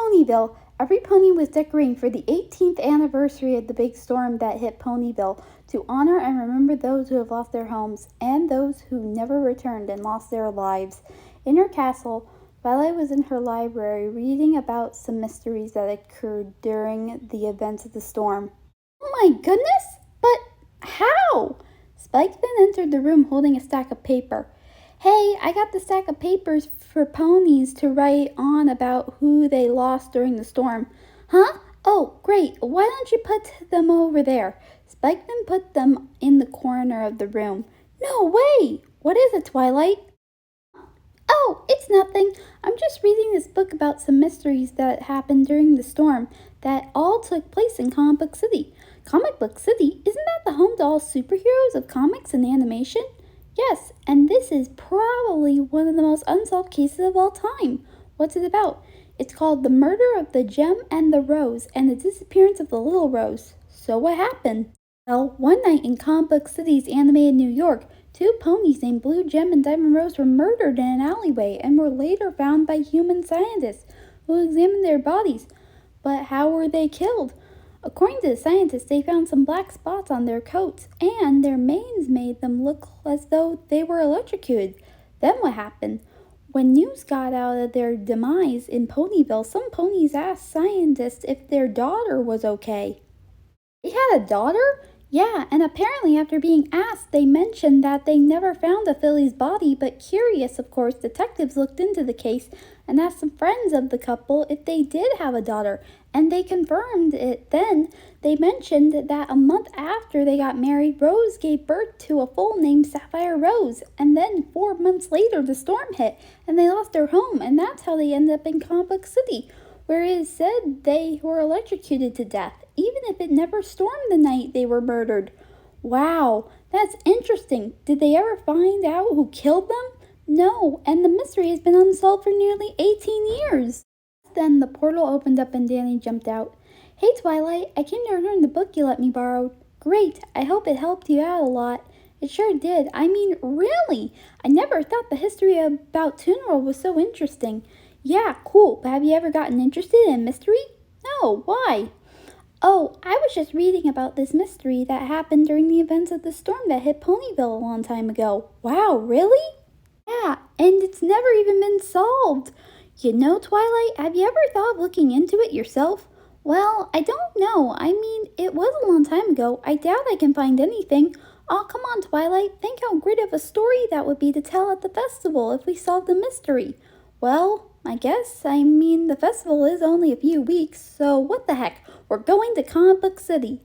Ponyville. Every pony was decorating for the 18th anniversary of the big storm that hit Ponyville to honor and remember those who have lost their homes and those who never returned and lost their lives. In her castle, Twilight was in her library reading about some mysteries that occurred during the events of the storm. Oh my goodness! But how? Spike then entered the room holding a stack of paper. Hey, I got the stack of papers for ponies to write on about who they lost during the storm. Huh? Oh, great. Why don't you put them over there? Spike then put them in the corner of the room. No way! What is it, Twilight? Oh, it's nothing. I'm just reading this book about some mysteries that happened during the storm that all took place in Comic Book City. Comic Book City? Isn't that the home to all superheroes of comics and animation? Yes, and this is probably one of the most unsolved cases of all time. What's it about? It's called The Murder of the Gem and the Rose and the Disappearance of the Little Rose. So what happened? Well, one night in Comic Book City's animated New York, two ponies named Blue Gem and Diamond Rose were murdered in an alleyway and were later found by human scientists who examined their bodies. But how were they killed? According to the scientists, they found some black spots on their coats, and their manes made them look as though they were electrocuted. Then what happened? When news got out of their demise in Ponyville, some ponies asked scientists if their daughter was okay. They had a daughter? Yeah, and apparently after being asked, they mentioned that they never found the filly's body, but curious, of course, detectives looked into the case and asked some friends of the couple if they did have a daughter, and they confirmed it. Then they mentioned that a month after they got married, Rose gave birth to a foal named Sapphire Rose, and then 4 months later the storm hit, and they lost their home, and that's how they ended up in Comic Book City, where it is said they were electrocuted to death, even if it never stormed the night they were murdered. Wow, that's interesting. Did they ever find out who killed them? No, and the mystery has been unsolved for nearly 18 years. Then the portal opened up and Danny jumped out. Hey Twilight, I came to return the book you let me borrow. Great, I hope it helped you out a lot. It sure did. I mean, really? I never thought the history about Toon World was so interesting. Yeah, cool, but have you ever gotten interested in mystery? No, why? Oh, I was just reading about this mystery that happened during the events of the storm that hit Ponyville a long time ago. Wow, really? Yeah, and it's never even been solved. You know, Twilight, have you ever thought of looking into it yourself? Well, I don't know. I mean, it was a long time ago. I doubt I can find anything. Oh, come on, Twilight. Think how great of a story that would be to tell at the festival if we solved the mystery. Well, I mean, the festival is only a few weeks, so what the heck? We're going to Comic Book City.